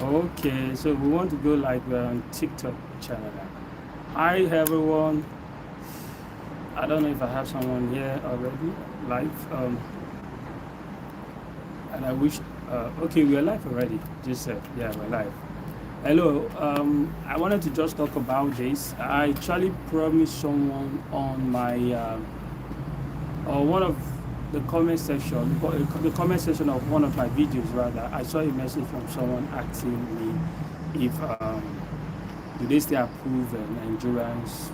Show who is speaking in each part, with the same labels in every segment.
Speaker 1: Okay, so we want to go like we're on TikTok channel now. Hi everyone. I don't know if I have someone here already live. And I wish. Okay, we are live already. Just said, yeah, we're live. Hello. I wanted to just talk about this. I actually promised someone on my or one of the comment section, the comment section of one of my videos rather. I saw a message from someone asking me if do they still approve Nigerians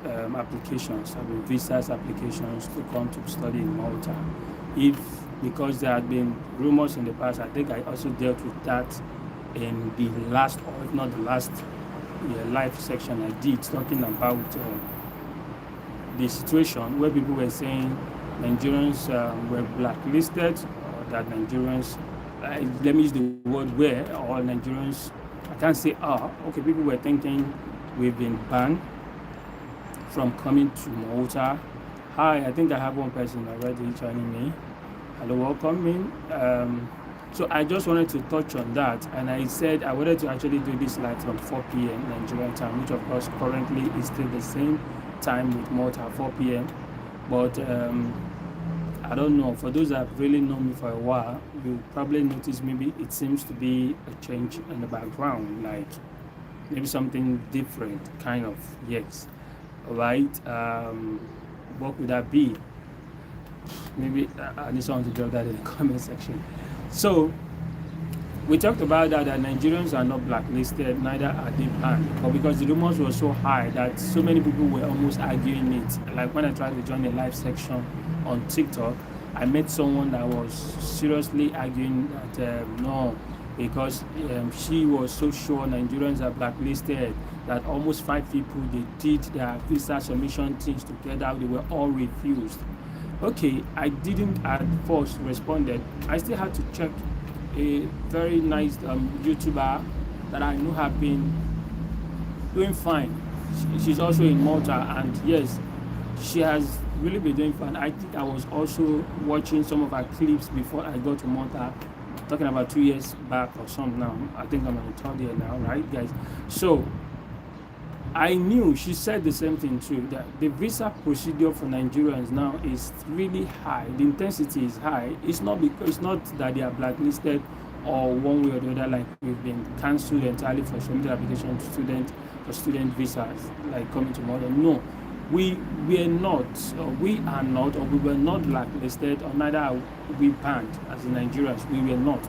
Speaker 1: applications, visas applications to come to study in Malta. If because there had been rumors in the past, I think I also dealt with that in the last, or if not the last, live section I did, talking about the situation where people were saying Nigerians were blacklisted, or that Nigerians, let me use the word were, or Nigerians, I can't say are, okay, people were thinking we've been banned from coming to Malta. Hi, I think I have one person already joining me. Hello, welcome in. So I just wanted to touch on that, and I said I wanted to actually do this live from 4 p.m. Nigerian time, which of course currently is still the same time with Malta, 4 p.m. But I don't know, for those that have really known me for a while, you probably notice maybe it seems to be a change in the background, like maybe something different, kind of, yes. All right, what would that be? Maybe I need someone to drop that in the comment section. So we talked about that Nigerians are not blacklisted, neither are they banned, but because the rumors were so high that so many people were almost arguing it. Like when I tried to join the live section on TikTok, I met someone that was seriously arguing that no, because she was so sure Nigerians are blacklisted that almost 5 people, they did their visa submission things together, they were all refused. Okay, I didn't at first responded. I still had to check a very nice YouTuber that I know have been doing fine. She's also in Malta, and yes, she has really been doing fine. I think I was also watching some of her clips before I got to Malta, talking about 2 years back or something now. I think I'm on the 3rd year now, right, guys? So I knew she said the same thing too, that the visa procedure for Nigerians now is really high. The intensity is high. It's not that they are blacklisted or one way or the other, like we've been cancelled entirely for submitting application to student visas, like coming to Malta. No, we are not, or we were not blacklisted, or neither are we banned as the Nigerians. We were not.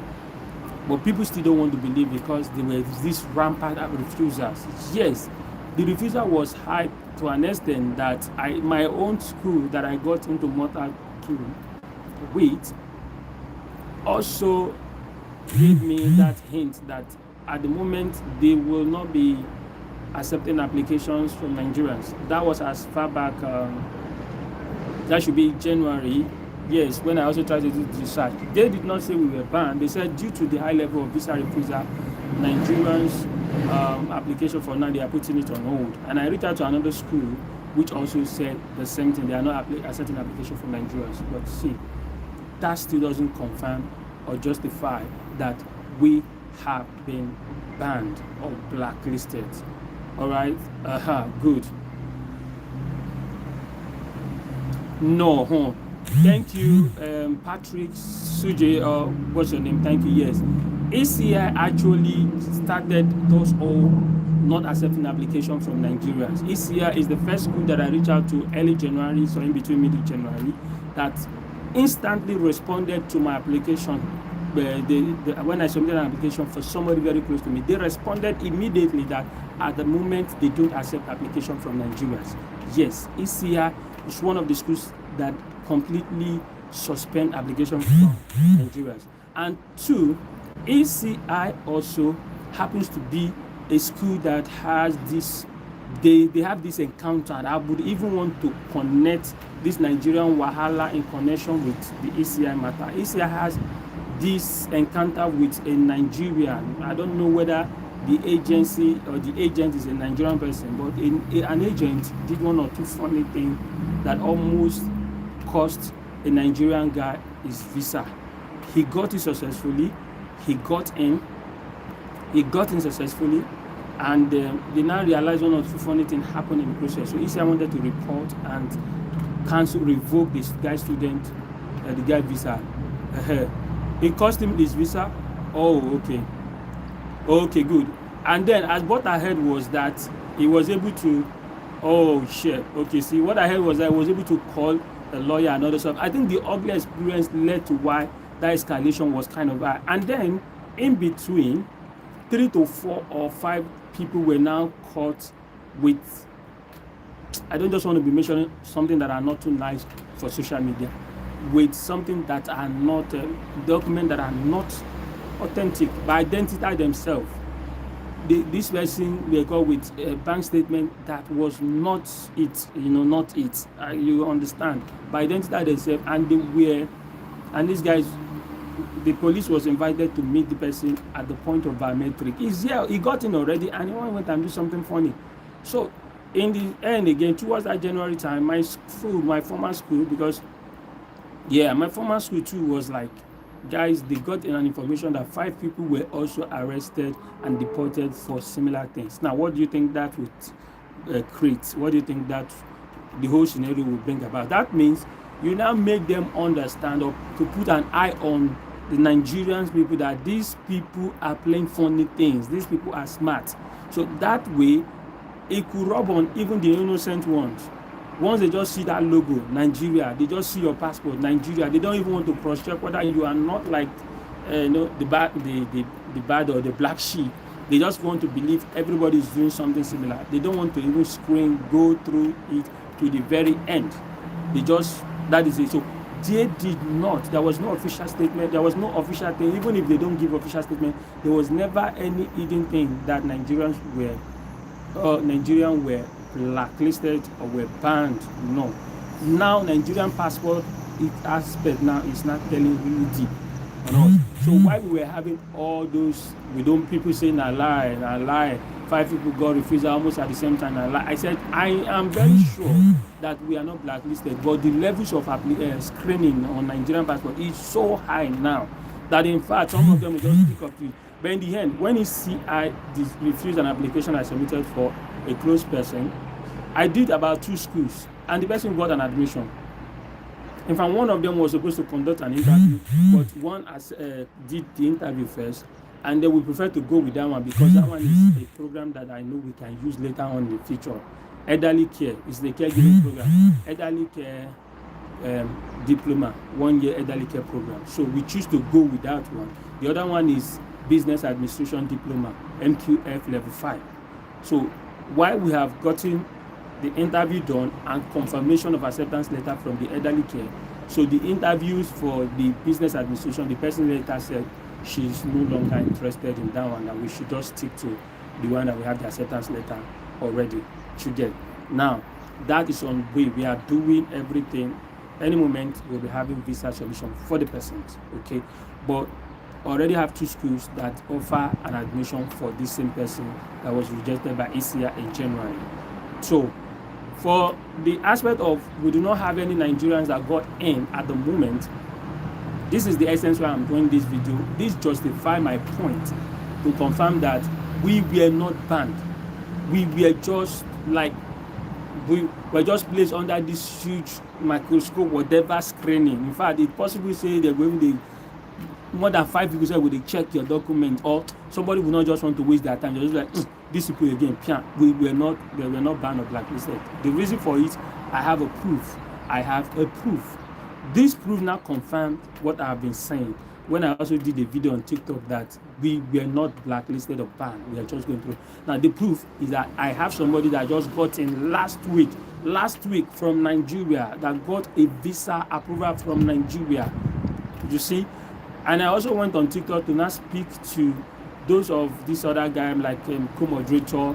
Speaker 1: But people still don't want to believe because there were these rampant refusals. Yes, the refusal was high to an extent that my own school that I got into Malta to with also gave me that hint that at the moment they will not be accepting applications from Nigerians. That was as far back, that should be January. Yes, when I also tried to do the research, they did not say we were banned. They said due to the high level of visa refusal, Nigerians application for now, they are putting it on hold. And I reached out to another school which also said the same thing. They are not accepting application from Nigerians. But see, that still doesn't confirm or justify that we have been banned or blacklisted. All right, good. No, huh? Thank you, Patrick Suje, or what's your name? Thank you. Yes, ACI actually started those all not accepting application from Nigerians. ACI is the first school that I reached out to early January, so in between mid-January, that instantly responded to my application. When I submitted an application for somebody very close to me, they responded immediately that at the moment they don't accept application from Nigerians. Yes, ACI is one of the schools that completely suspend application from Nigerians. And two, ACI also happens to be a school that has this, they have this encounter, and I would even want to connect this Nigerian Wahala in connection with the ACI matter. ACI has this encounter with a Nigerian. I don't know whether the agency or the agent is a Nigerian person, but an agent did one or two funny things that almost cost a Nigerian guy his visa. He got it successfully, he got in, He got in successfully, and they now realized one or two funny things happened in the process. So ECI wanted to report and cancel, revoke this guy student, the guy visa. It cost him his visa. Oh, okay, good. And then, as what I heard was that he was able to, oh shit, okay, see, what I heard was that he was able to call a lawyer and other stuff. I think the ugly experience led to why that escalation was kind of high. And then, in between, 3 to 4 or 5 people were now caught with, I don't just want to be mentioning something that are not too nice for social media, with something that are not, documents that are not authentic, by identify themselves. This person were caught with a bank statement that was not it, not it. You understand? By identify themselves, and they were, and these guys, the police was invited to meet the person at the point of biometric. He's here, he got in already, and he went and do something funny. So, in the end, again, towards that January time, my school, my former school, because, yeah, my former school too was like, guys, they got an information that 5 people were also arrested and deported for similar things. Now, what do you think that would create? What do you think that the whole scenario will bring about? That means you now make them understand, or to put an eye on the Nigerians people, that these people are playing funny things. These people are smart. So that way, it could rub on even the innocent ones. Once they just see that logo, Nigeria, they just see your passport, Nigeria, they don't even want to cross-check whether you are not like, the bad or the black sheep. They just want to believe everybody is doing something similar. They don't want to even screen, go through it to the very end. They just, that is it. So they did not, there was no official statement, there was no official thing. Even if they don't give official statement, there was never any hidden thing that Nigerians were blacklisted or were banned. No. Now Nigerian passport, its aspect now is not telling really deep on us. So while we were having all those, people saying I lie, 5 people got refused almost at the same time, I said I am very sure that we are not blacklisted, but the levels of screening on Nigerian passport is so high now that in fact some of them will just pick up to it. But in the end, when I refused an application I submitted for a close person, I did about 2 schools, and the person got an admission. In fact, one of them was supposed to conduct an interview, but one did the interview first, and then we prefer to go with that one because that one is a program that I know we can use later on in the future. Elderly care is the caregiving program. Elderly care diploma, 1-year elderly care program. So we choose to go with that one. The other one is business administration diploma, MQF level 5. So while we have gotten the interview done and confirmation of acceptance letter from the elderly care, so the interviews for the business administration, the person later said she's no longer interested in that one, and we should just stick to the one that we have the acceptance letter already. Should get. Now that is on way. We are doing everything. Any moment we'll be having visa solution for the person. Okay, but already have 2 schools that offer an admission for this same person that was rejected by ECI in January. So for the aspect of we do not have any Nigerians that got in at the moment, this is the essence why I'm doing this video. This justifies my point to confirm that we were not banned. We were just like, we were just placed under this huge microscope, whatever screening. In fact, it's possible to say they're going to more than 5 people say will they check your document, or somebody will not just want to waste their time. They're just like, these people again, they were not banned or blacklisted. The reason for it, I have a proof. This proof now confirmed what I have been saying when I also did a video on TikTok that we were not blacklisted or banned. We are just going through. Now the proof is that I have somebody that just got in last week from Nigeria, that got a visa approval from Nigeria. You see? And I also went on TikTok to now speak to those of this other guy, like co-moderator,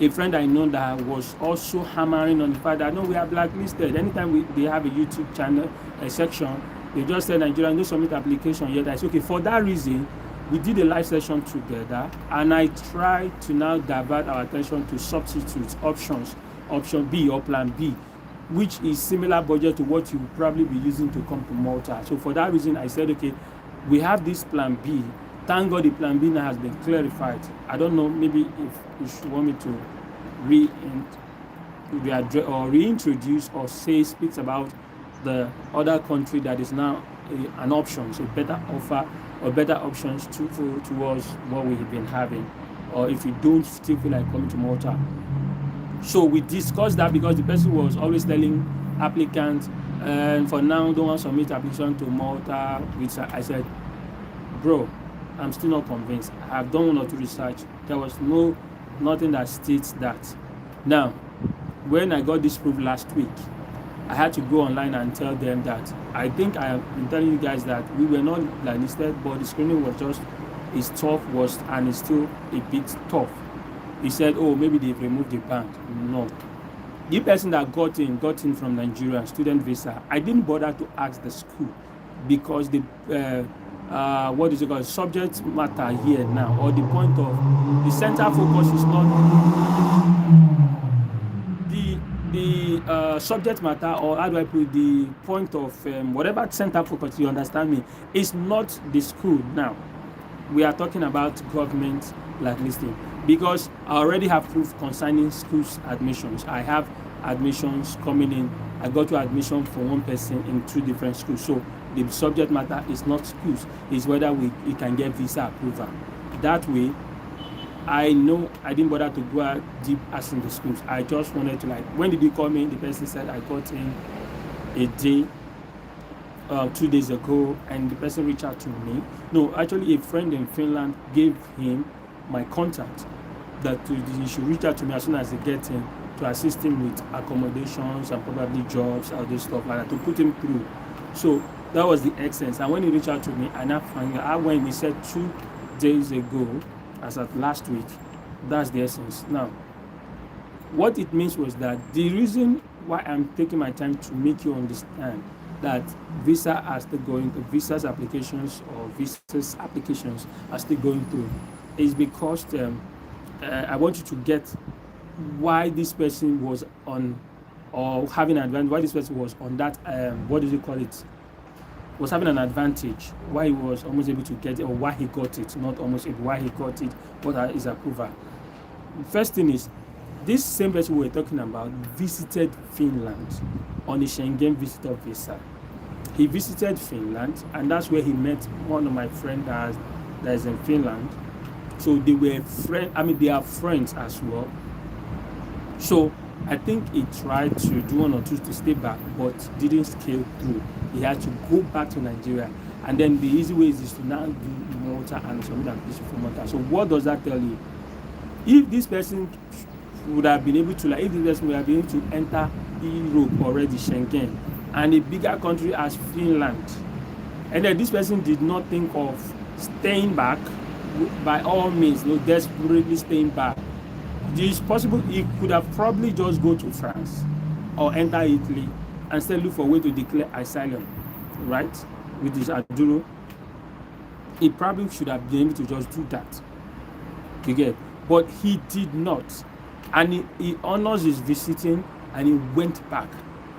Speaker 1: a friend I know that was also hammering on the fact that no, we are blacklisted. Anytime they have a YouTube channel, a section, they just say Nigeria, no submit application yet. I said, okay, for that reason, we did a live session together, and I tried to now divert our attention to substitutes, options, option B or plan B, which is similar budget to what you will probably be using to come to Malta. So for that reason, I said, okay, we have this plan B, Thank God the plan B now has been clarified. I don't know, maybe if you want me to reintroduce or speaks about the other country that is now an option, so better offer or better options towards what we've been having, or if you don't still feel like coming to Malta. So we discussed that because the person was always telling applicants, and for now don't want to submit application to Malta, which I said, bro, I'm still not convinced. I have done one or two research. There was nothing that states that. Now, when I got this proof last week, I had to go online and tell them that I think I have been telling you guys that we were not blacklisted, but the screening was just and it's still a bit tough. He said, oh, maybe they've removed the ban. No. The person that got in from Nigeria, student visa. I didn't bother to ask the school because the what is it called, subject matter here now, or the point of the center focus is not the subject matter, or how do I put the point of whatever center focus, you understand me, is not the school. Now we are talking about government blacklisting, because I already have proof concerning schools admissions. I have admissions coming in. I got to admission for one person in 2 different schools. So the subject matter is not schools, it's whether we can get visa approval. That way, I know I didn't bother to go out deep as in the schools. I just wanted to, like, when did you call me? The person said I got in a day, 2 days ago, and the person reached out to me. No, actually, a friend in Finland gave him my contact that he should reach out to me as soon as they get in, to assist him with accommodations and probably jobs, all this stuff like that, to put him through. So that was the essence. And when he reached out to me, and I when he said 2 days ago, as at last week, that's the essence. Now, what it means was that the reason why I'm taking my time to make you understand that visas applications are still going through is because I want you to get why this person was on, or having an advantage, why this person was on that, was having an advantage, why he was almost able to get it, or why he got it, not almost able, why he got it, what is approval. First thing is, this same person we were talking about visited Finland on a Schengen visitor visa. He visited Finland, and that's where he met one of my friends that is in Finland. So they were they are friends as well. So I think he tried to do 1 or 2 to stay back, but didn't scale through. He had to go back to Nigeria. And then the easy way is to now do Malta and submit an application for Malta. So what does that tell you? If this person would have been able to, enter Europe already, Schengen, and a bigger country as Finland, and then this person did not think of staying back, by all means, desperately staying back, it is possible he could have probably just go to France or enter Italy and still look for a way to declare asylum, right? With his Aduro, he probably should have been able to just do that. You get? But he did not. And he honors his visiting, and he went back.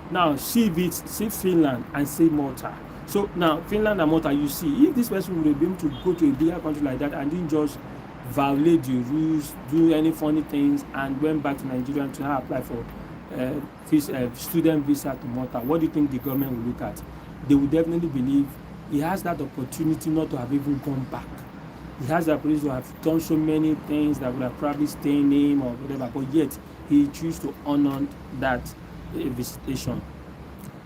Speaker 1: Now, see Finland and see Malta. So now, Finland and Malta, you see, if this person would have been able to go to a bigger country like that and didn't just violate the rules, do any funny things, and went back to Nigeria to now apply for student visa to Malta, what do you think the government will look at? They will definitely believe he has that opportunity not to have even gone back. He has the opportunity to have done so many things that would have probably stained him or whatever, but yet he chose to honor that visitation.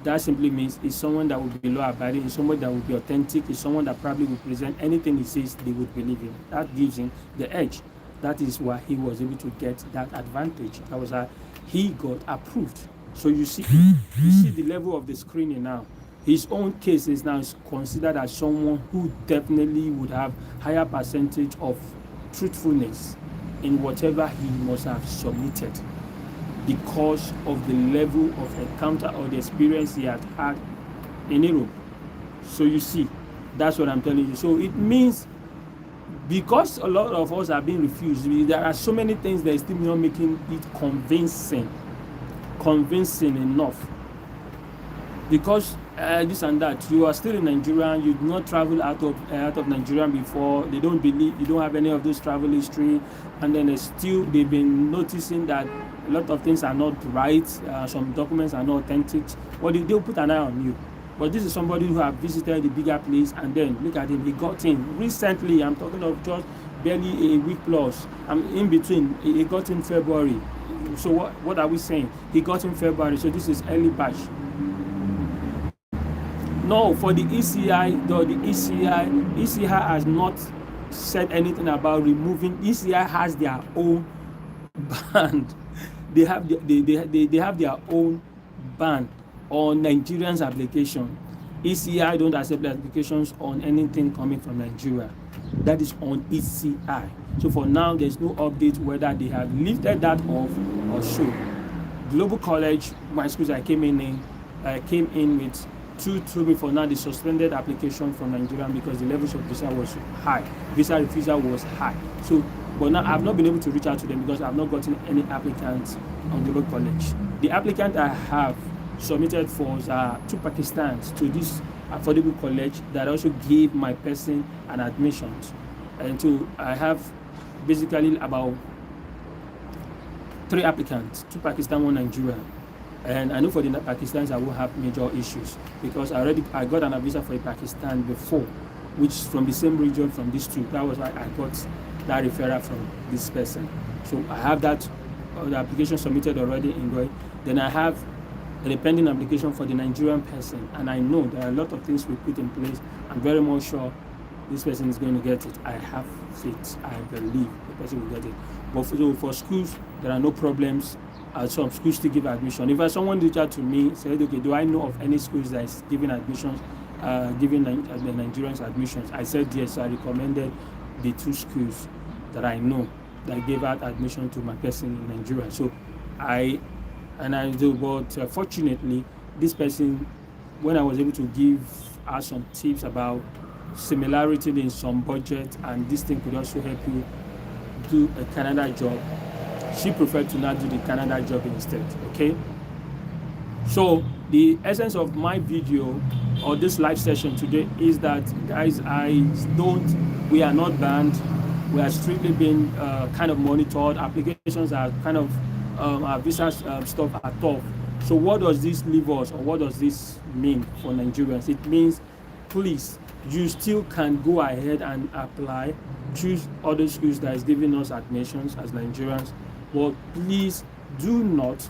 Speaker 1: That simply means he's someone that will be law-abiding, he's someone that will be authentic, he's someone that probably will present anything he says they would believe in. That gives him the edge. That is why he was able to get that advantage. That was how he got approved. So you see the level of the screening now. His own case is now considered as someone who definitely would have higher percentage of truthfulness in whatever he must have submitted, because of the level of encounter or the experience he had in Europe. So you see, that's what I'm telling you. So it means, because a lot of us are being refused, there are so many things that are still not making it convincing enough. Because this and that. You are still in Nigeria. You do not travel out of Nigeria before. They don't believe you don't have any of those travel history, and then they've been noticing that a lot of things are not right. Some documents are not authentic. They'll put an eye on you. But this is somebody who have visited the bigger place, and then look at him. He got in recently. I'm talking of just barely a week plus. I'm in between. He got in February. So what are we saying? He got in February. So this is early batch. No, for the ECI, though, the ECI has not said anything about removing. ECI has their own ban. They have their own ban on Nigerians application. ECI don't accept applications on anything coming from Nigeria. That is on ECI. So for now, there's no update whether they have lifted that off or so. Global College, my schools I came in with told me for now the suspended application from Nigeria because the levels of visa was high. Visa refusal was high. So, but now I've not been able to reach out to them because I've not gotten any applicants on Global College. The applicant I have submitted for 2 Pakistans to this affordable college that also gave my person an admission. And so I have basically about 3 applicants, 2 Pakistan, 1 Nigerian. And I know for the Pakistanis I will have major issues because I got an visa for a Pakistan before, which is from the same region from these 2. That was why I got that referral from this person. So I have that the application submitted already in Goy. Then I have a pending application for the Nigerian person, and I know there are a lot of things we put in place. I'm very much sure this person is going to get it. I have faith. I believe the person will get it. But for schools, there are no problems. Some schools still give admission. If someone reached out to me, said, okay, do I know of any schools that is giving admissions, giving the Nigerians admissions? I said yes. I recommended the 2 schools that I know that gave out admission to my person in Nigeria. So I do, but fortunately, this person, when I was able to give her some tips about similarity in some budget, and this thing could also help you do a Canada job, she preferred to not do the Canada job instead. Okay, so the essence of my video or this live session today is that, guys, we are not banned. We are strictly being kind of monitored. Applications are kind of our visa stuff are tough. So what does this leave us, or what does this mean for Nigerians? It means, please, you still can go ahead and apply, choose other schools that is giving us admissions as Nigerians. But please do not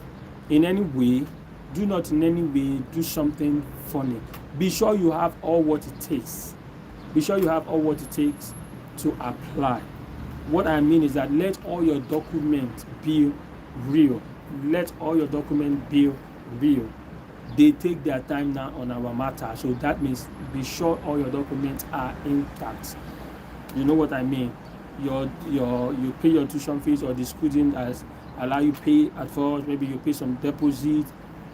Speaker 1: in any way do something funny. Be sure you have all what it takes. Be sure you have all what it takes to apply. What I mean is that let all your documents be real. Let all your documents be real. They take their time now on our matter. So that means be sure all your documents are intact. You know what I mean? You pay your tuition fees, or the school didn't allow you pay at first. Maybe you pay some deposit,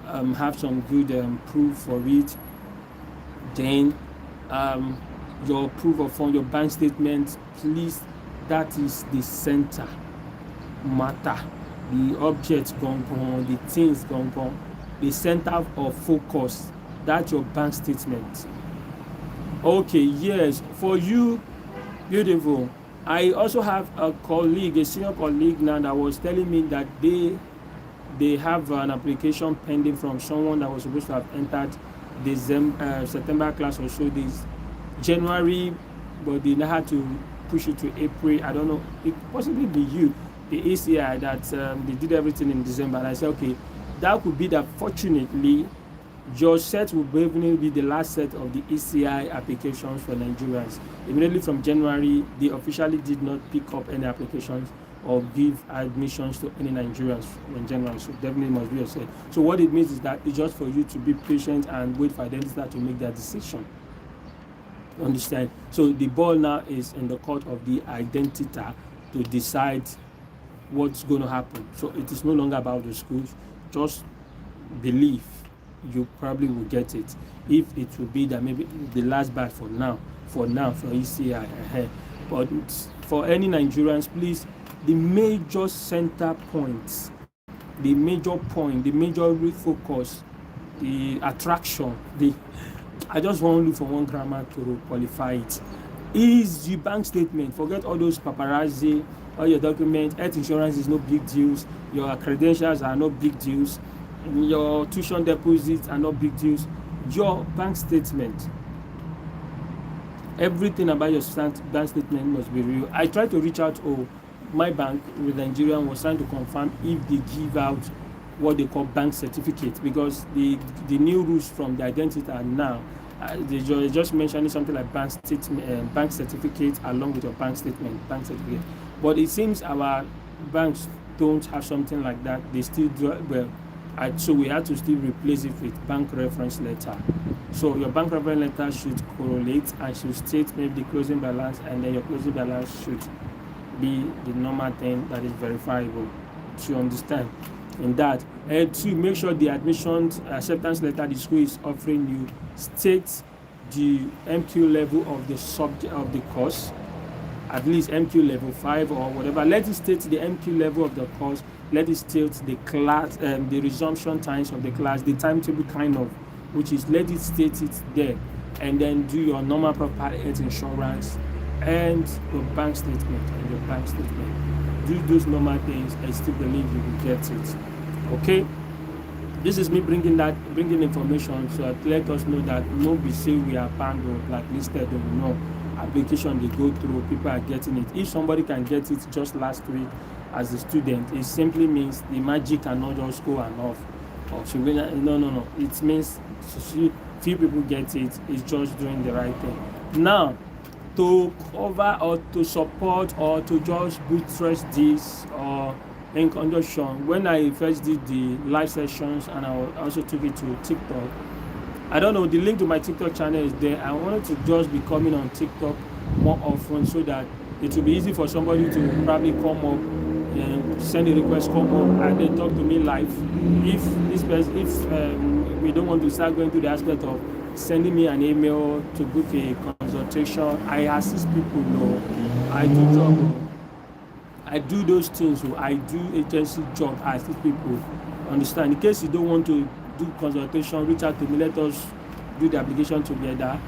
Speaker 1: have some good proof for it. Then your proof of fund, your bank statement, please, that is the center matter. The objects gone, the things gone, the center of focus. That's your bank statement. Okay, yes, for you, beautiful. I also have a senior colleague now, that was telling me that they have an application pending from someone that was supposed to have entered September class or so this January, but they had to push it to April. I don't know. It possibly be you, the ACI, that they did everything in December. And I said, okay, that could be that. Fortunately, your set will definitely be the last set of the ECI applications for Nigerians. Immediately from January, they officially did not pick up any applications or give admissions to any Nigerians in January. So definitely must be a set. So what it means is that it's just for you to be patient and wait for Identity to make their decision. Understand? So the ball now is in the court of the Identity to decide what's going to happen. So it is no longer about the schools. Just believe you probably will get it. If it will be that maybe the last batch for ECI. But for any Nigerians, please, the major center points, the major refocus the attraction, I just want to look for one grammar to qualify it, is the bank statement. Forget all those paparazzi, all your documents. Health insurance is no big deals. Your credentials are no big deals. Your tuition deposits are no big deals. Your bank statement, everything about your bank statement must be real. I tried to reach out to my bank with Nigerian, was trying to confirm if they give out what they call bank certificate, because the new rules from the identity are now they just mentioning something like bank statement, bank certificate along with your bank statement, bank certificate. But it seems our banks don't have something like that. They still do well. So we had to still replace it with bank reference letter. So your bank reference letter should correlate and should state maybe the closing balance, and then your closing balance should be the normal thing that is verifiable. To understand in that, and to make sure the admission acceptance letter the school is offering you states the MQ level of the subject of the course, at least MQ level 5 or whatever. Let it state the MQ level of the course. Let it state the class, the resumption times of the class, the timetable kind of, which is let it state it there, and then do your normal proper health insurance and your bank statement Do those normal things. I still believe you will get it. Okay. This is me bringing information so that let us know that nobody say we are banned or blacklisted or no. Application they go through, people are getting it. If somebody can get it just last week as a student, it simply means the magic cannot just go and off. No. It means few people get it. It's just doing the right thing. Now, to cover or to support or to just buttress this or in conjunction, when I first did the live sessions and I also took it to TikTok, I don't know, the link to my TikTok channel is there. I wanted to just be coming on TikTok more often so that it will be easy for somebody to probably come up and send a request, come up and then talk to me live. If we don't want to start going to the aspect of sending me an email to book a consultation, I assist people. I do job. I do those things. I do agency job. I assist people. Understand? In case you don't want to do consultation, reach out to me. Let us do the application together.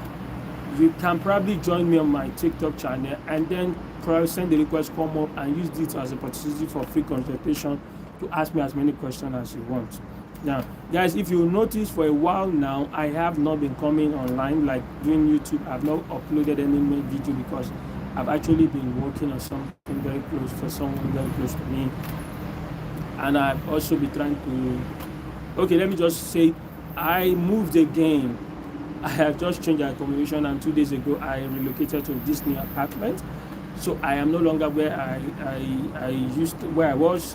Speaker 1: You can probably join me on my TikTok channel and then probably send the request, come up and use it as a opportunity for free consultation to ask me as many questions as you want. Now, guys, if you notice for a while now, I have not been coming online like doing YouTube. I've not uploaded any more video because I've actually been working on something very close for someone very close to me. And I've also been trying to, okay, let me just say, I moved again. I have just changed accommodation, and 2 days ago, I relocated to this new apartment. So I am no longer where where I was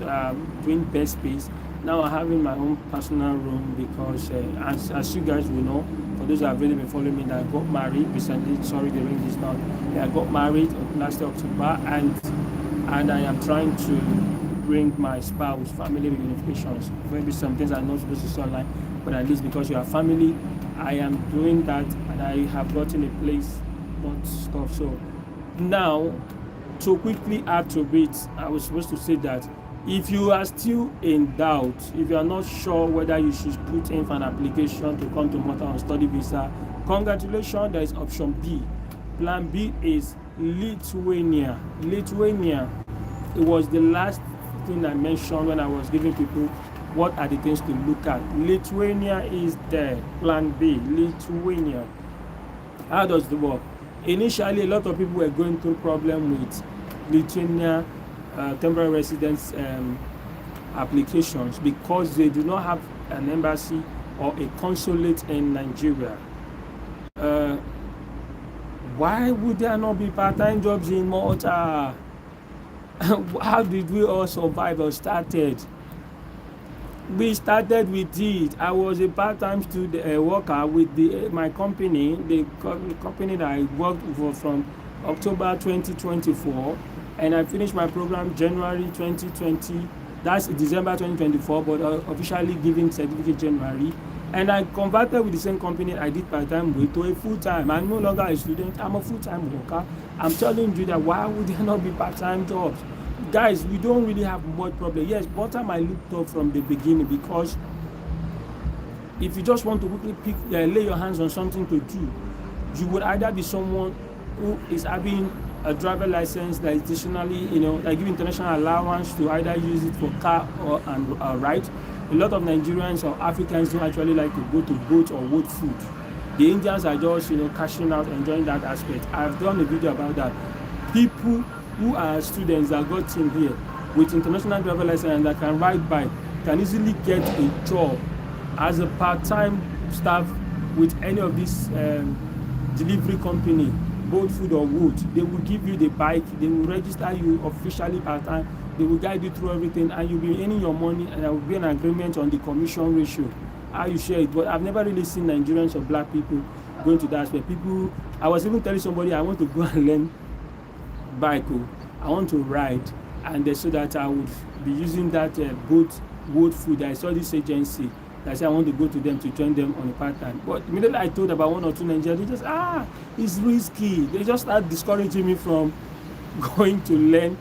Speaker 1: doing best space. Now I'm having my own personal room because, as you guys will know, for those who have really been following me, that I got married recently. Sorry, the ring is not. I got married last October, and I am trying to bring my spouse family reunifications. Maybe some things are not supposed to say online, but at least because you are family, I am doing that, and I have gotten a place, not stuff. So now, to quickly add to it, I was supposed to say that if you are still in doubt, if you are not sure whether you should put in for an application to come to Malta on study visa, congratulations, there is option B. Plan B is Lithuania. Lithuania, it was the last thing I mentioned when I was giving people what are the things to look at. Lithuania is there. Plan B, Lithuania. How does it work? Initially, a lot of people were going through problem with Lithuania temporary residence applications because they do not have an embassy or a consulate in Nigeria. Why would there not be part-time jobs in Malta? How did we all survive or started? We started with it. I was a part-time student worker with my company, the company that I worked for from October 2024, and I finished my program January 2020. That's December 2024, but officially given certificate January. And I converted with the same company I did part-time with to a full-time. I'm no longer a student. I'm a full-time worker. I'm telling you that why would there not be part-time jobs? Guys, we don't really have much problem. Yes, Malta might look tough from the beginning because if you just want to quickly lay your hands on something to do, you would either be someone who is having a driver license that is additionally, like give international allowance to either use it for car or ride. A lot of Nigerians or Africans don't actually like to go to boat or wood food. The Indians are just, cashing out, enjoying that aspect. I've done a video about that. People who are students that got in here with international driver license and that can ride bike can easily get a job as a part-time staff with any of these delivery company, both food or wood. They will give you the bike, they will register you officially part-time, they will guide you through everything, and you'll be earning your money, and there will be an agreement on the commission ratio, how you share it. But I've never really seen Nigerians or black people going to that aspect. I was even telling somebody I want to go and learn bike, I want to ride, and so that I would be using that boat wood food. I saw this agency. I said I want to go to them to join them on a part-time. But immediately I told about one or two Nigerians, they just, it's risky. They just start discouraging me from going to learn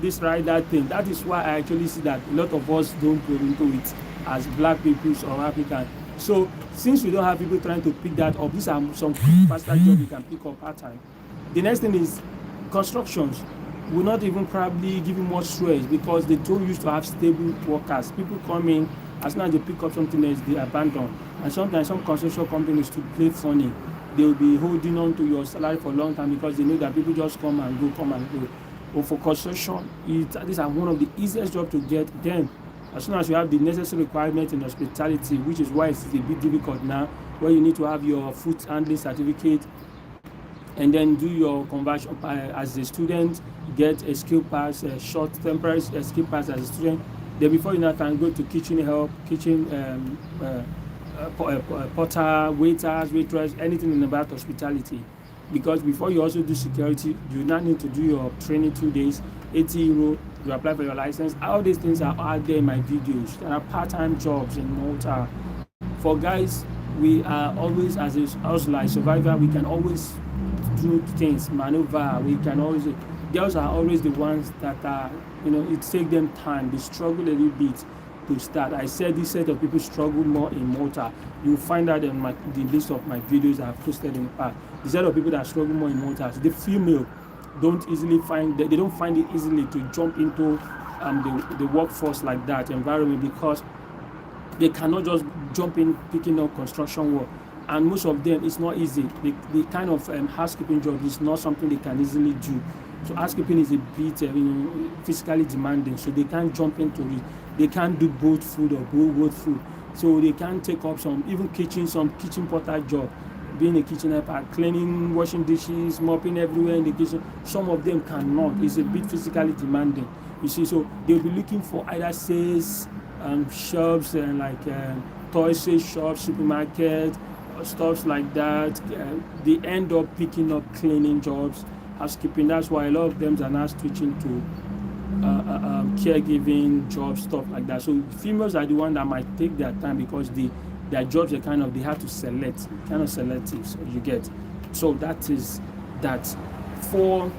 Speaker 1: this, right, that thing. That is why I actually see that a lot of us don't go into it as black people or Africans. So since we don't have people trying to pick that up, these are some faster jobs you can pick up part-time. The next thing is constructions. Will not even probably give you more stress because they don't used to have stable workers. People come in, as soon as they pick up something else, they abandon. And sometimes some construction companies to play funny, they will be holding on to your salary for a long time because they know that people just come and go. But for construction, these are one of the easiest jobs to get. Then, as soon as you have the necessary requirement in hospitality, which is why it's a bit difficult now, where you need to have your food handling certificate, and then do your conversion as a student, get a skill pass, a short temporary skill pass as a student. Then before you now can go to kitchen help, porter, waiters, waitress, anything in about hospitality. Because before you also do security, you now need to do your training 2 days, 80 euro, you apply for your license. All these things are out there in my videos. There are part-time jobs in Malta. For guys, we are always, as a hustler, survivor, we can always do things, maneuver, we can always, girls are always the ones that are, it takes them time, they struggle a little bit to start. I said this set of people struggle more in Malta. You'll find that in the list of my videos I've posted in the past. The set of people that struggle more in Malta, the female don't find it easily to jump into the workforce like that environment because they cannot just jump in picking up construction work. And most of them, it's not easy. The kind of housekeeping job is not something they can easily do. So housekeeping is a bit, physically demanding. So they can't jump into it. They can't do both food or both food. So they can't take up some kitchen porter job, being a kitchen helper, cleaning, washing dishes, mopping everywhere in the kitchen. Some of them cannot. It's a bit physically demanding. You see, so they'll be looking for either sales shops and like toy sales shops, supermarket, stuff like that. They end up picking up cleaning jobs, housekeeping. That's why a lot of them are now switching to caregiving jobs, stuff like that. So females are the one that might take their time because their jobs are they have to select, kind of selective. So you get. So that is that. For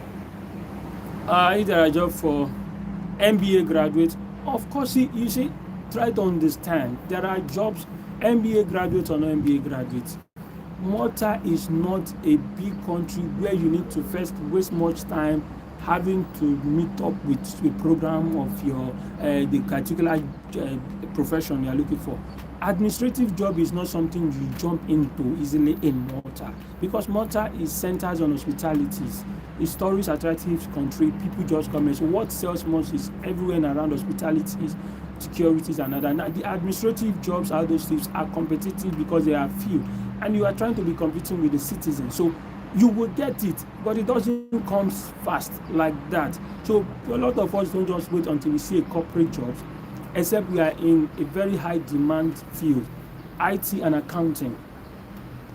Speaker 1: is there a job for MBA graduates? Of course, you see, try to understand. There are jobs. MBA graduates or not MBA graduates, Malta is not a big country where you need to first waste much time having to meet up with a program of your the particular profession you are looking for. Administrative job is not something you jump into easily in Malta because Malta is centers on hospitalities. It's tourist attractive country. People just come in. So what sells most is everywhere and around hospitalities, securities and other. Now the administrative jobs, all those things are competitive because they are few, and you are trying to be competing with the citizens. So you will get it, but it doesn't come fast like that. So a lot of us don't just wait until we see a corporate job, except we are in a very high demand field, IT and accounting.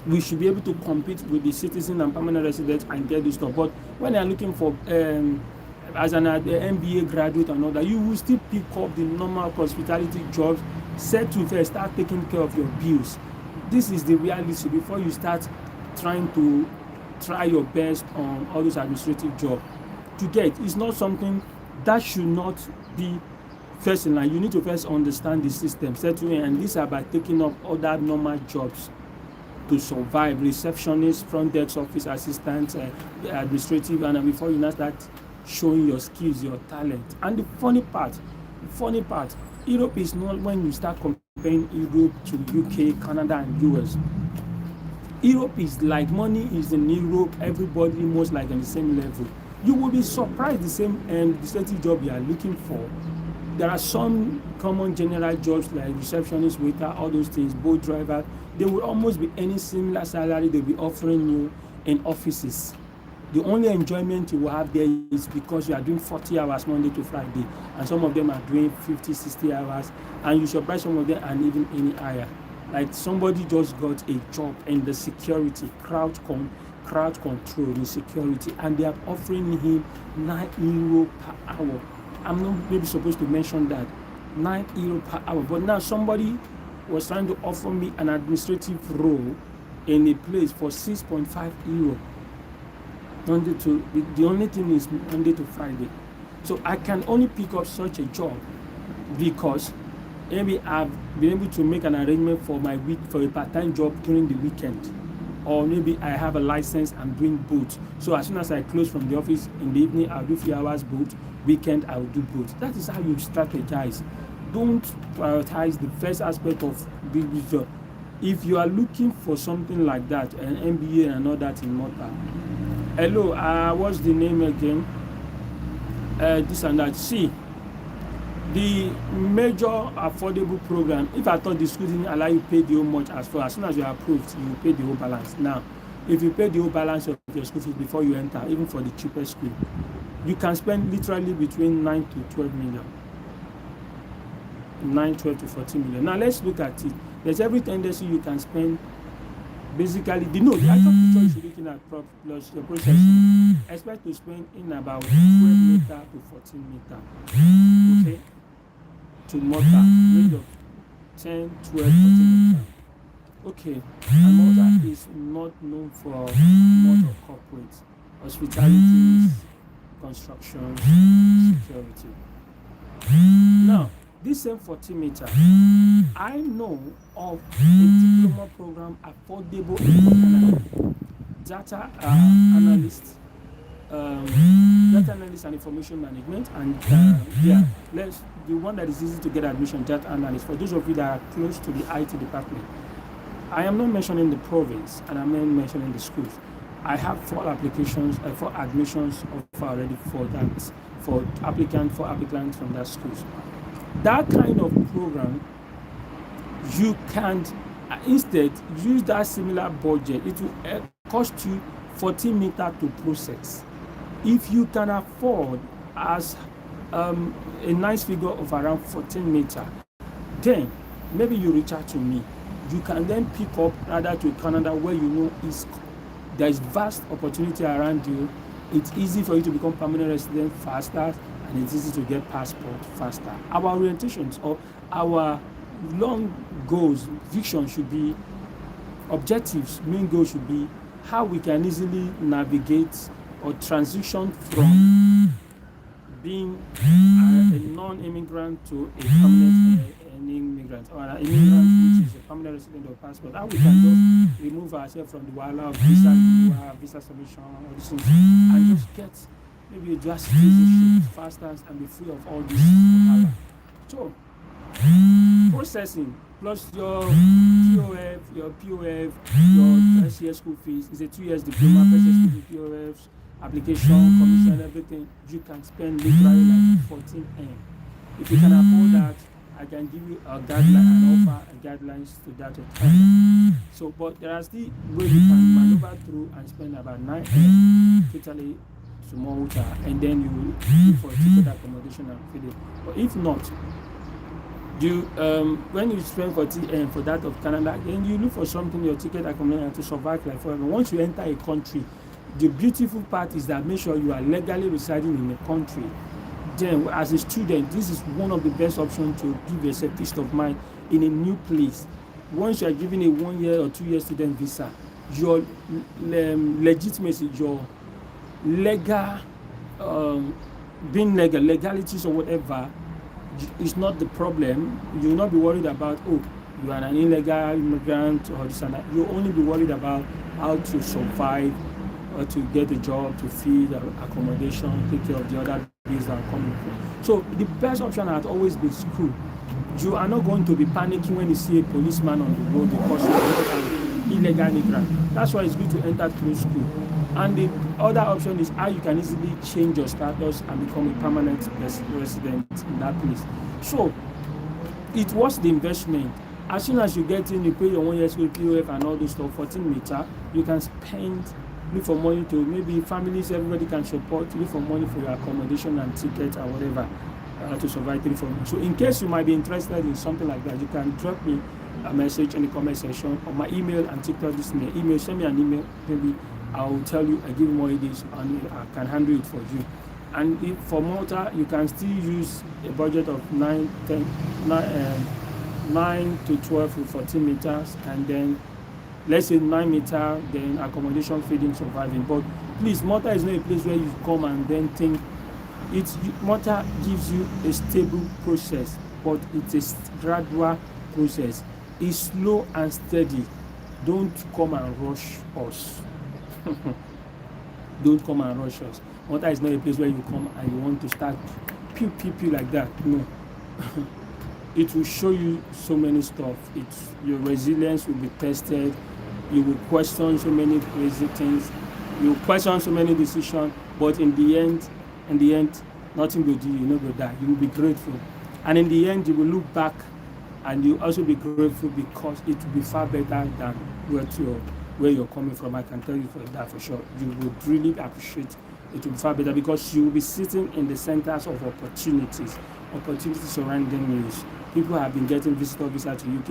Speaker 1: We should be able to compete with the citizen and permanent residents and get this stuff. But when they are looking for as an MBA graduate and all that, you will still pick up the normal hospitality jobs, set to first start taking care of your bills. This is the reality before you start trying to try your best on all those administrative jobs. To get, it's not something that should not be first in line, you need to first understand the system, settle in, and these are by taking up other normal jobs to survive, receptionist, front desk office assistant, administrative, and before you now start showing your skills, your talent. And the funny part, Europe is not, when you start comparing Europe to UK, Canada, and US, Europe is like, money is in Europe, everybody most like on the same level. You will be surprised the same administrative job you are looking for. There are some common general jobs like receptionist, waiter, all those things, boat driver. They will almost be any similar salary they'll be offering you in offices. The only enjoyment you will have there is because you are doing 40 hours Monday to Friday, and some of them are doing 50, 60 hours, and you surprise some of them and even any higher. Like somebody just got a job in the security, crowd control in security, and they are offering him €9 per hour. I'm not maybe supposed to mention that, €9 per hour. But now somebody was trying to offer me an administrative role in a place for €6.5. The only thing is Monday to Friday. So I can only pick up such a job because maybe I've been able to make an arrangement for my week for a part-time job during the weekend. Or maybe I have a license and doing both. So as soon as I close from the office in the evening, I'll do few hours both. Weekend, I'll do both. That is how you strategize. Don't prioritize the first aspect of business job. If you are looking for something like that, an MBA and all that in Malta. Hello, what's the name again? This and that. See, the major affordable program, if I thought the school didn't allow you to pay the whole much as soon as you are approved, you pay the whole balance. Now, if you pay the whole balance of your school fees before you enter, even for the cheapest school, you can spend literally between 9 to 12 million. 12 to 14 million. Now, let's look at it. There's every tendency you can spend. Basically, the actual picture you should be looking at plus your processing. Expect to spend in about 12 meter to 14 meter. Okay? To Malta, range of 10, 12, 14 meter. Okay, and Malta is not known for much of corporate, hospitality, construction, security. Now, this same 40 meter, I know of a diploma program affordable in Canada. Data analyst and information management, and the one that is easy to get admission, data analyst. For those of you that are close to the IT department, I am not mentioning the province and I'm not mentioning the schools. I have 4 admissions offer already for that, for applicants from that schools. That kind of program, you can instead use that similar budget. It will cost you 14 meter to process. If you can afford as a nice figure of around 14 meter, then maybe you reach out to me. You can then pick up rather to Canada, where you know there is vast opportunity around you. It's easy for you to become permanent resident faster, and it's easy to get passport faster. Our orientations or our long goals, vision should be, objectives, main goals should be how we can easily navigate or transition from being a non-immigrant to a permanent immigrant, or an immigrant which is a permanent resident of passport. How we can just remove ourselves from the wahala of visa submission, all these things, and just get maybe a drastic citizenship faster and be free of all this wahala. So, processing plus your POF, your SCS school fees is a 2 years diploma, processing POFs, application, commission, everything. You can spend literally like 14M. If you can afford that, I can give you a guideline and offer guidelines to that time. So, but there are still ways you can maneuver through and spend about 9M totally to Malta, and then you will look for a ticket accommodation and feed it. But if not, you when you spend 40M for that of Canada, then you look for something, your ticket accommodation, to survive like forever. Once you enter a country, the beautiful part is that make sure you are legally residing in the country. Then, as a student, this is one of the best options to give yourself peace of mind in a new place. Once you are given a 1 year or 2 year student visa, your legitimacy, your legal, legalities or whatever, it's not the problem. You will not be worried about, oh, you are an illegal immigrant or this and that. You'll only be worried about how to survive or to get a job, to feed, accommodation, take care of the other bills that are coming from. So the best option has always been school. You are not going to be panicking when you see a policeman on the road because you are an illegal immigrant. That's why it's good to enter through school. And the other option is how you can easily change your status and become a permanent resident in that place. So it was the investment. As soon as you get in, you pay your 1 year school, POF and all this stuff, 14 meter, you can spend, look for money to maybe families, everybody can support, look for money for your accommodation and tickets or whatever to survive 3-4 months. So in case you might be interested in something like that, you can drop me a message in the comment section or my email and TikTok. This me email, send me an email, maybe I'll tell you, I give you more ideas and I can handle it for you. And if for Malta, you can still use a budget of 9 to 12 to 14 meters, and then let's say 9 meter, then accommodation, feeding, surviving. But please, Malta is not a place where you come and then think. Malta gives you a stable process, but it's a gradual process. It's slow and steady. Don't come and rush us. Don't come and rush us. Malta is not a place where you come and you want to start pew like that. No. It will show you so many stuff. Your resilience will be tested. You will question so many crazy things. You will question so many decisions. But in the end, nothing will do you. No go die. You will be grateful. And in the end, you will look back and you will also be grateful because it will be far better than where you're coming from. I can tell you that for sure. You would really appreciate it. Will be far better because you will be sitting in the centers of opportunities surrounding you. People have been getting visitor visa to UK,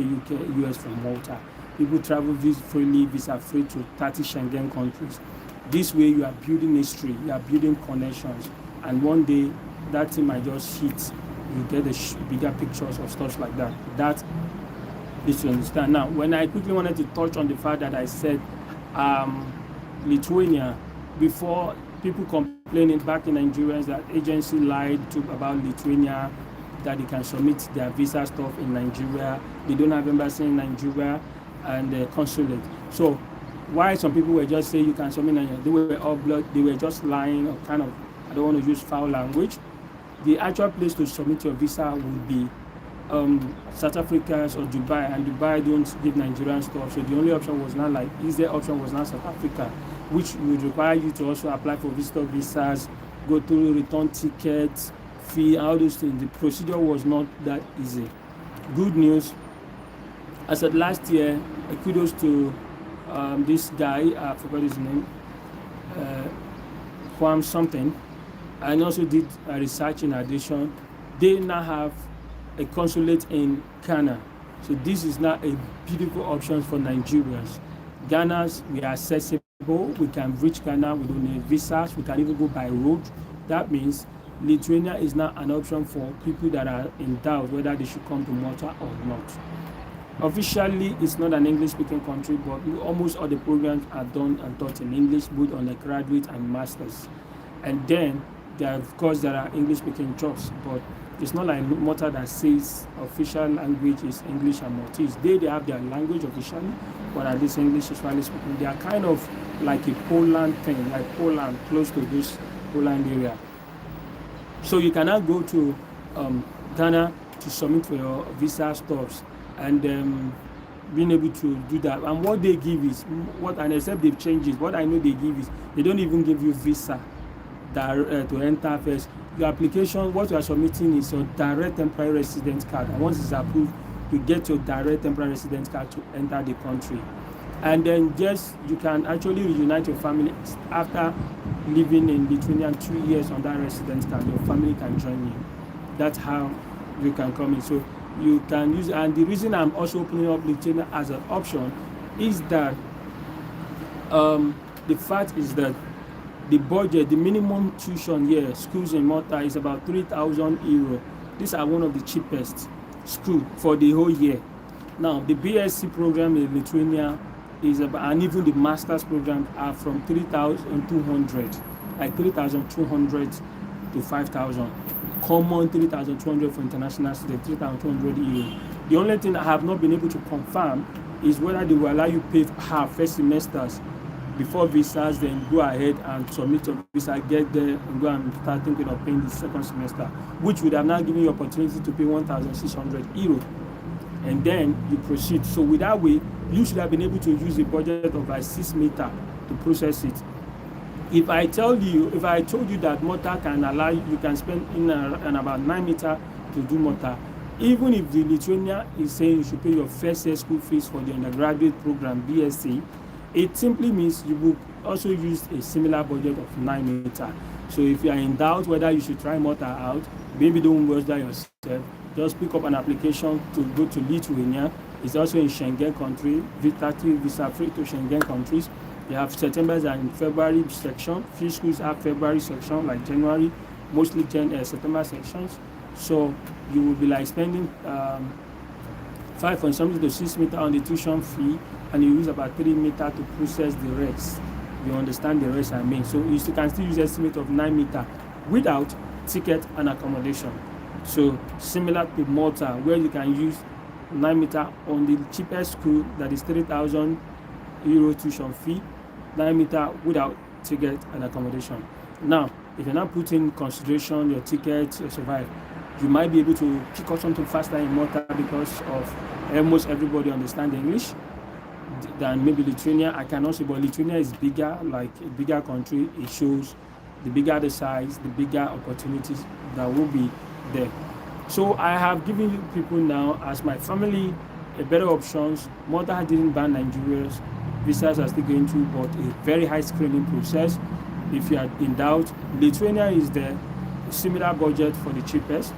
Speaker 1: US from Malta. People travel freely, visa free to 30 Schengen countries. This way you are building history, you are building connections, and one day that thing might just hit. You get the bigger pictures of stuff like that. That is to understand. Now, when I quickly wanted to touch on the fact that I said Lithuania, before people complaining back in Nigerians that agency lied about Lithuania, that they can submit their visa stuff in Nigeria, they don't have embassy in Nigeria and consulate. So why some people were just saying you can submit in Nigeria, they were all blood, they were just lying or kind of, I don't want to use foul language. The actual place to submit your visa would be South Africa or Dubai, and Dubai don't give Nigerian stuff. So the only option was not like, easier option was not South Africa, which would require you to also apply for visitor visas, go through return tickets, fee, all those things. The procedure was not that easy. Good news, I said last year, kudos to this guy, I forgot his name, Juan something, and also did research in addition. They now have a consulate in Ghana. So this is now a beautiful option for Nigerians. Ghana's, we are accessible, we can reach Ghana, we don't need visas, we can even go by road. That means Lithuania is now an option for people that are in doubt whether they should come to Malta or not. Officially, it's not an English-speaking country, but almost all the programs are done and taught in English, both on a graduate and masters. And then, there are English-speaking jobs, but it's not like Malta that says official language is English and Maltese. They have their language officially, but at least English is widely spoken. They are kind of like a Poland thing, like Poland, close to this Poland area. So you cannot go to Ghana to submit for your visa stuffs and being able to do that. And what they give is, and except they've changed it, what I know they give is, they don't even give you visa to enter first. Your application, what you are submitting is your direct temporary residence card. And once it's approved, you get your direct temporary residence card to enter the country. And then yes, you can actually reunite your family after living in Lithuania 2 years on that residence card. Your family can join you. That's how you can come in. So you can use, and the reason I'm also opening up Lithuania as an option is that the fact is that the budget, the minimum tuition here, schools in Malta is about 3,000 euro. These are one of the cheapest schools for the whole year. Now, the BSc program in Lithuania is about, and even the master's program are from 3,200, like 3,200 to 5,000. common 3,200 for international students, 3,200 euro. The only thing I have not been able to confirm is whether they will allow you pay half first semesters before visas, then go ahead and submit your visa, get there, and go and start thinking of paying the second semester, which would have now given you opportunity to pay 1,600 euro, and then you proceed. So with that way, you should have been able to use a budget of like 6 meter to process it. If I told you that MALTA can allow you can spend in and about 9 meter to do MALTA, even if the Lithuania is saying you should pay your first year school fees for the undergraduate program BSc, it simply means you will also use a similar budget of 9 meter. So if you are in doubt whether you should try MALTA out, maybe don't waste that yourself. Just pick up an application to go to Lithuania. It's also in Schengen country, visa free to Schengen countries. You have September and February section. Few schools have February section, like January, mostly September sections. So you will be like spending 5.something to 6 meter on the tuition fee, and you use about 3 meter to process the rest. You understand the rest I mean. So you can still use estimate of 9 meter without ticket and accommodation. So similar to MALTA, where you can use 9 meter on the cheapest school, that is 3,000 euro tuition fee, 9 meter without ticket and accommodation. Now, if you're not putting in consideration your ticket, your survive, you might be able to pick up something faster in MALTA because of almost everybody understand English than maybe Lithuania. I cannot say, but Lithuania is bigger, like a bigger country. It shows the bigger the size, the bigger opportunities that will be there. So I have given you people now as my family a better options. MALTA didn't ban Nigerians. Visas are still going through, but a very high screening process. If you are in doubt, Lithuania is the similar budget for the cheapest,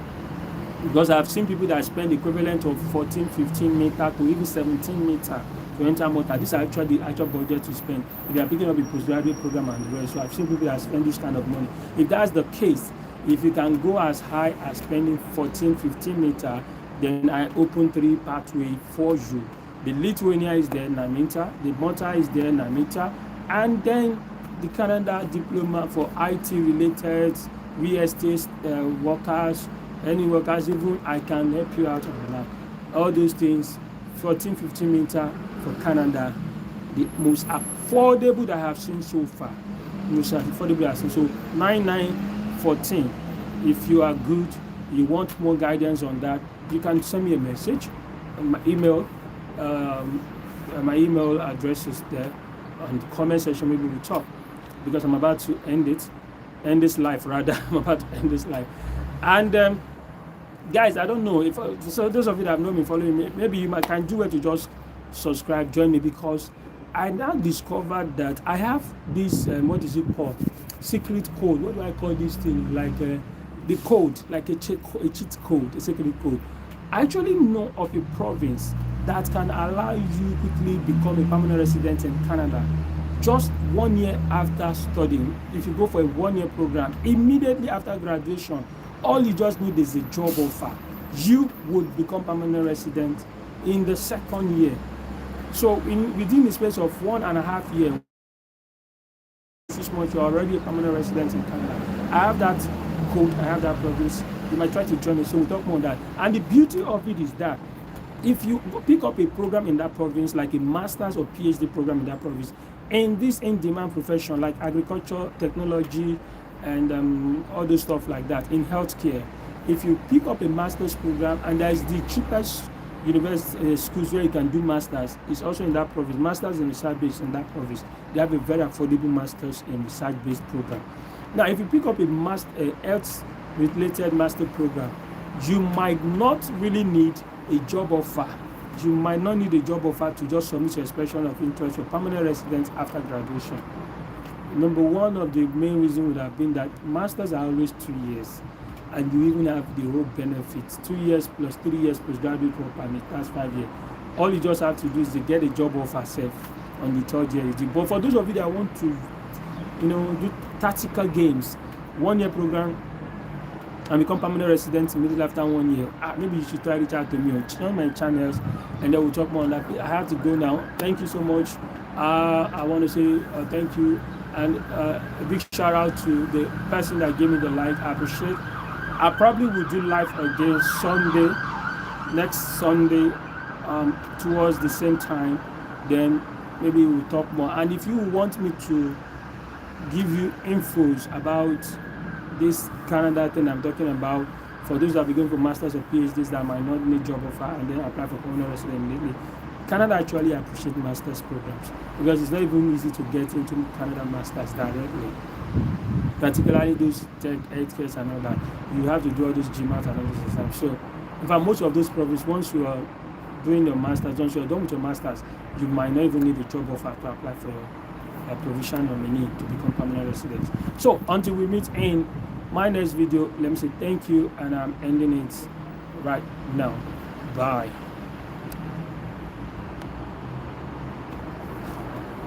Speaker 1: because I've seen people that spend the equivalent of 14, 15 meter to even 17 meter to enter MALTA. This is actually the actual budget to spend if you are picking up a postgraduate program and the rest. So I've seen people that spend this kind of money. If that's the case, if you can go as high as spending 14, 15 meter, then I open 3 pathway for you. The Lithuania is there, 9 meter. The MALTA is there, 9 meter. And then the Canada diploma for IT related, real estate workers, any workers, even I can help you out on that. All those things, 14, 15 meter for Canada, the most affordable that I have seen so far. Most affordable I have seen. So 9914. If you are good, you want more guidance on that, you can send me a message. My email address is there on the comment section. Maybe we'll talk, because I'm about to end this live rather. I'm about to end this live. And guys, I don't know if so those of you that have not been following me, maybe you can do it to just subscribe, join me, because I now discovered that I have this what is it called, secret code. What do I call this thing? Like the code, like a cheat code, a secret code. I actually know of a province that can allow you quickly become a permanent resident in Canada just 1 year after studying. If you go for a 1 year program, immediately after graduation, all you just need is a job offer. You would become permanent resident in the 2nd year. So within the space of 1.5 years, 6 months, you're already a permanent resident in Canada. I have that code, I have that province. You might try to join me, so we'll talk more on that. And the beauty of it is that if you pick up a program in that province, like a master's or PhD program in that province, in this in-demand profession like agriculture, technology, and all those stuff like that, in healthcare, if you pick up a master's program, and there's the cheapest university schools where you can do masters, it's also in that province. Masters in research-based in that province, they have a very affordable masters in research-based program. Now, if you pick up a health-related master program, you might not really need a job offer. You might not need a job offer to just submit your expression of interest for permanent residence after graduation. Number one of the main reasons would have been that masters are always 2 years, and you even have the whole benefits. 2 years plus 3 years postgraduate work permit, that's 5 years. All you just have to do is to get a job offer self on the 3rd year. But for those of you that want to, do tactical games, 1 year program, and become permanent resident immediately after 1 year, maybe you should try to reach out to me or join my channels, and then we'll talk more on that. I have to go now. Thank you so much. I want to say thank you, and a big shout out to the person that gave me the like. I appreciate I probably will do live again Sunday, next Sunday, towards the same time. Then maybe we'll talk more. And if you want me to give you infos about this Canada thing I'm talking about, for those that are going for masters or PhDs that might not need job offer and then apply for permanent resident immediately, Canada actually appreciates masters programs because it's not even easy to get into Canada masters directly, particularly those tech, healthcare and all that. You have to do all those GMAT and all those exams. So in fact, most of those programs, once you are doing your masters, once you are done with your masters, you might not even need a job offer to apply for your provision nominee to become permanent resident. So until we meet in my next video, let me say thank you, and I'm ending it right now. Bye.